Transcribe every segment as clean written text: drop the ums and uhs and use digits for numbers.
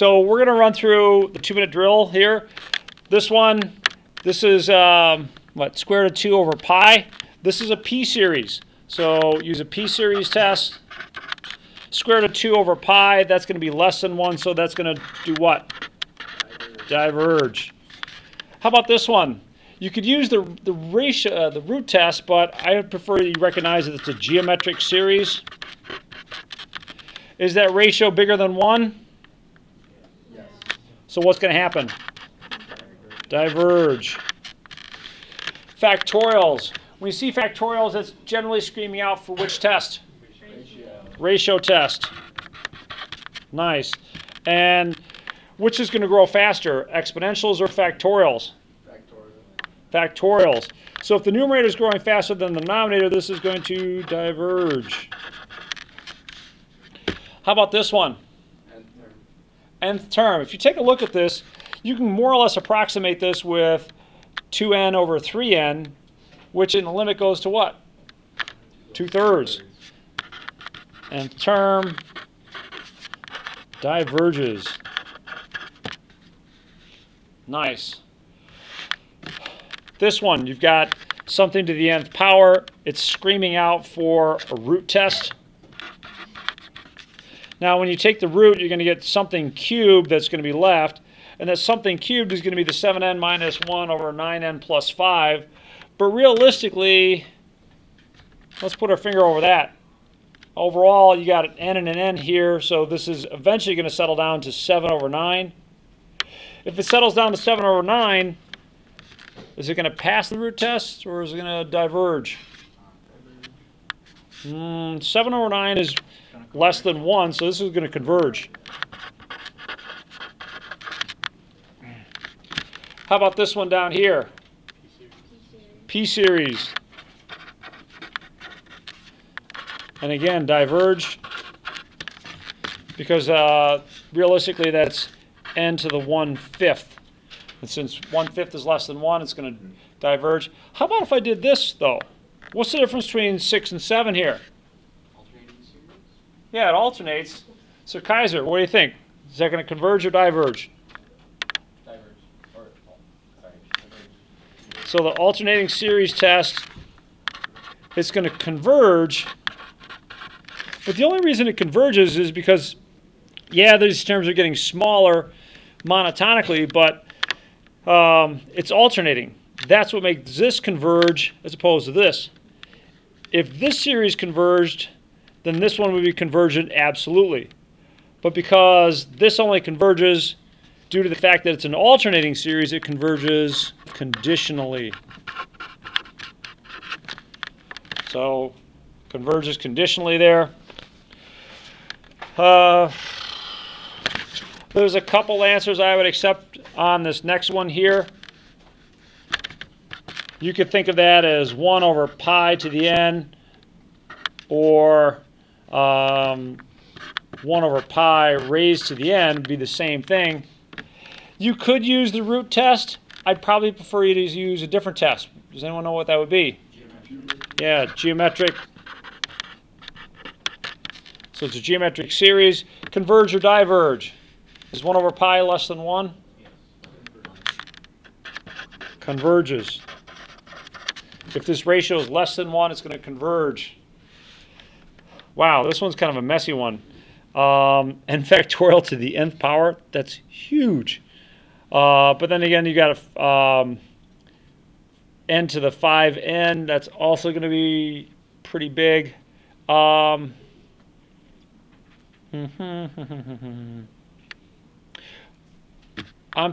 So we're going to run through the 2-minute drill here. This one, this is what, square root of 2 over pi. This is a p-series. So use a p-series test. Square root of 2 over pi, that's going to be less than 1, so that's going to do what? Diverge. How about this one? You could use the ratio, the root test, but I prefer you recognize that it's a geometric series. Is that ratio bigger than 1? Yes. So what's going to happen? Diverge. Factorials. When you see factorials, that's generally screaming out for which test? Ratio test. Nice. And which is going to grow faster, exponentials or factorials? Factorials. So if the numerator is growing faster than the denominator, this is going to diverge. How about this one? Nth term. If you take a look at this, you can more or less approximate this with 2n over 3n, which in the limit goes to what? 2/3. Nth term diverges. Nice. This one, you've got something to the nth power. It's screaming out for a root test. Now, when you take the root, you're going to get something cubed that's going to be left. And that something cubed is going to be the 7n minus 1 over 9n plus 5. But realistically, let's put our finger over that. Overall, you got an n and an n here, so this is eventually going to settle down to 7 over 9. If it settles down to 7 over 9, is it going to pass the root test, or is it going to diverge? 7 over 9 is less than 1, so this is going to converge. How about this one down here? P-series. And again, diverge, because realistically that's n to the 1/5. And since 1/5 is less than 1, it's going to diverge. How about if I did this, though? What's the difference between 6 and 7 here? Yeah, it alternates. So Kaiser, what do you think? Is that going to converge or diverge? So the alternating series test, it's going to converge. But the only reason it converges is because, yeah, these terms are getting smaller monotonically, but it's alternating. That's what makes this converge as opposed to this. If this series converged, then this one would be convergent absolutely. But because this only converges due to the fact that it's an alternating series, it converges conditionally. So converges conditionally there. There's a couple answers I would accept on this next one here. You could think of that as 1 over pi to the n, or 1 over pi raised to the n would be the same thing. You could use the root test. I'd probably prefer you to use a different test. Does anyone know what that would be? Yeah, geometric. So it's a geometric series. Converge or diverge? Is 1 over pi less than 1? Converges. If this ratio is less than 1, it's going to converge. Wow, this one's kind of a messy one. N factorial to the nth power, that's huge. But then again, you got n to the 5n, that's also going to be pretty big. I'm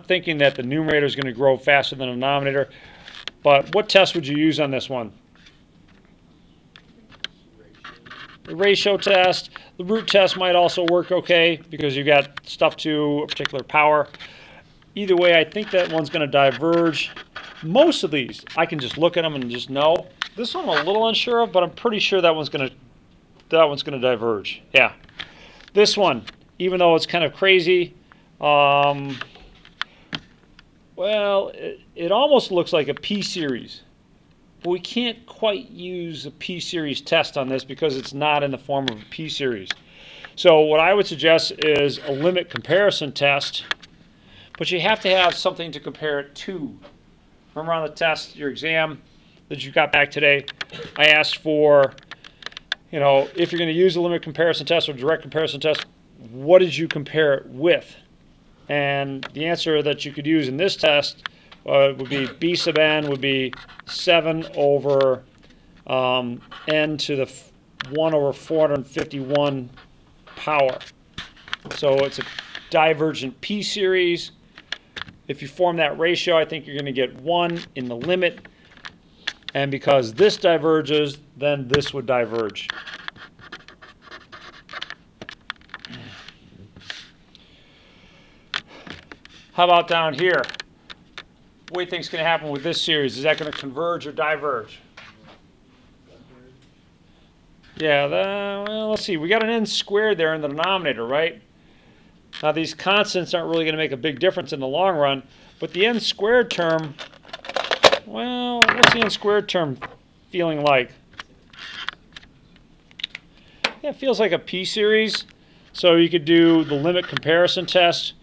thinking that the numerator is going to grow faster than the denominator. But what test would you use on this one? The ratio test. The root test might also work okay because you've got stuff to a particular power. Either way, I think that one's going to diverge. Most of these, I can just look at them and just know. This one I'm a little unsure of, but I'm pretty sure that one's going to diverge. Yeah. This one, even though it's kind of crazy, well, it almost looks like a p-series. But we can't quite use a p-series test on this because it's not in the form of a p-series. So what I would suggest is a limit comparison test, but you have to have something to compare it to. Remember on the test, your exam that you got back today, I asked for, if you're going to use a limit comparison test or direct comparison test, what did you compare it with? And the answer that you could use in this test would be B sub n would be 7 over n to the 1 over 451 power. So it's a divergent p series. If you form that ratio, I think you're going to get 1 in the limit. And because this diverges, then this would diverge. How about down here? What do you think is going to happen with this series? Is that going to converge or diverge? Yeah, well, let's see. We got an n squared there in the denominator, right? Now, these constants aren't really going to make a big difference in the long run, but the n squared term, well, what's the n squared term feeling like? Yeah, it feels like a p series. So you could do the limit comparison test.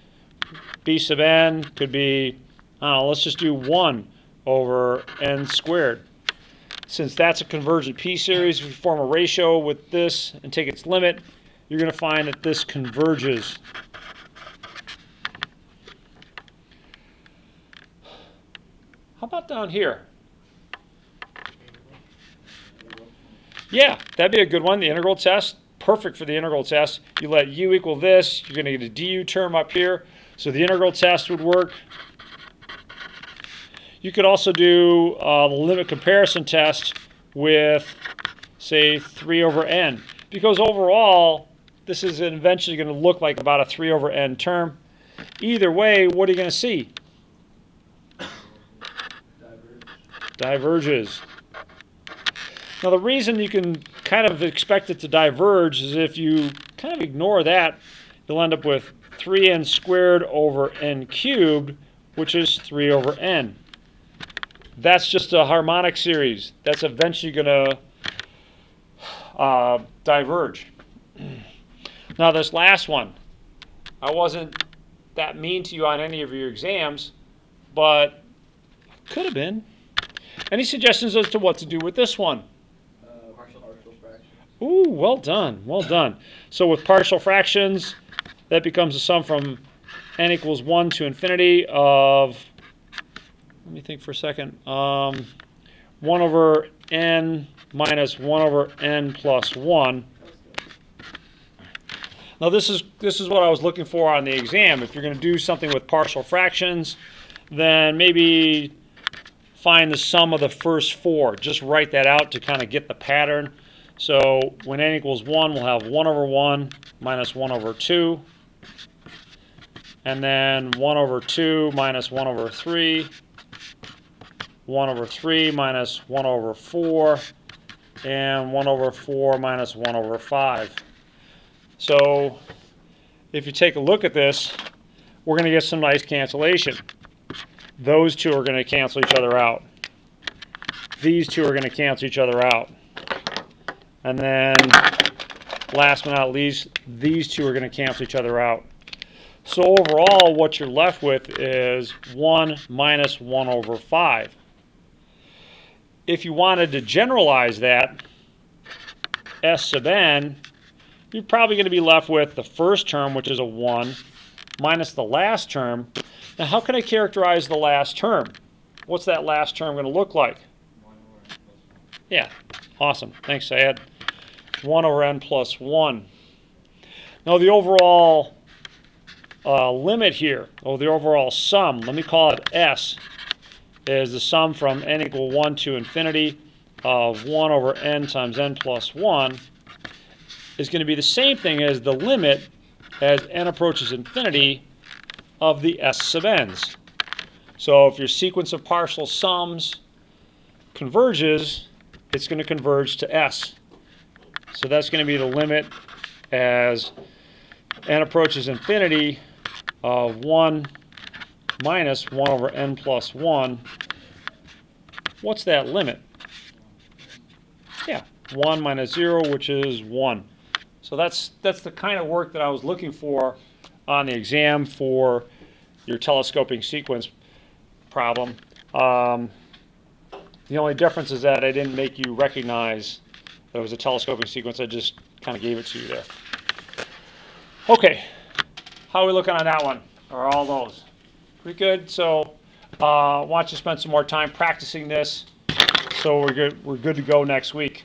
B sub n could be, I don't know, let's just do 1 over n squared. Since that's a convergent p series, if you form a ratio with this and take its limit, you're going to find that this converges. How about down here? Yeah, that'd be a good one, the integral test. Perfect for the integral test. You let u equal this, you're going to get a du term up here. So the integral test would work. You could also do the limit comparison test with, say, 3 over n. Because overall, this is eventually going to look like about a 3 over n term. Either way, what are you going to see? Diverges. Now the reason you can kind of expect it to diverge is if you kind of ignore that, you'll end up with 3n squared over n cubed, which is 3 over n. That's just a harmonic series. That's eventually going to diverge. Now this last one, I wasn't that mean to you on any of your exams, but could have been. Any suggestions as to what to do with this one? Partial fraction. Ooh, well done, well done. So with partial fractions, that becomes a sum from n equals 1 to infinity of, let me think for a second, 1 over n minus 1 over n plus 1. Now this is what I was looking for on the exam. If you're going to do something with partial fractions, then maybe find the sum of the first 4. Just write that out to kind of get the pattern. So when n equals 1, we'll have 1 over 1 minus 1 over 2. And then 1 over 2 minus 1 over 3. 1 over 3 minus 1 over 4. And 1 over 4 minus 1 over 5. So if you take a look at this, we're going to get some nice cancellation. Those two are going to cancel each other out. These two are going to cancel each other out. And then, last but not least, these two are going to cancel each other out. So overall, what you're left with is 1 minus 1 over 5. If you wanted to generalize that, S sub n, you're probably going to be left with the first term, which is a 1, minus the last term. Now, how can I characterize the last term? What's that last term going to look like? 1 over n plus 1. Yeah, awesome. Thanks, Syed. 1 over n plus 1. Now, the overall limit here, or the overall sum, let me call it S, is the sum from n equal 1 to infinity of 1 over n times n plus 1 is going to be the same thing as the limit as n approaches infinity of the S sub n's. So if your sequence of partial sums converges, it's going to converge to S. So that's going to be the limit as n approaches infinity of 1 minus 1 over n plus 1. What's that limit? Yeah, 1 minus 0, which is 1. So that's the kind of work that I was looking for on the exam for your telescoping sequence problem. The only difference is that I didn't make you recognize that it was a telescoping sequence. I just kind of gave it to you there. Okay, how are we looking on that one? Are all those pretty good? So why don't you spend some more time practicing this so we're good to go next week.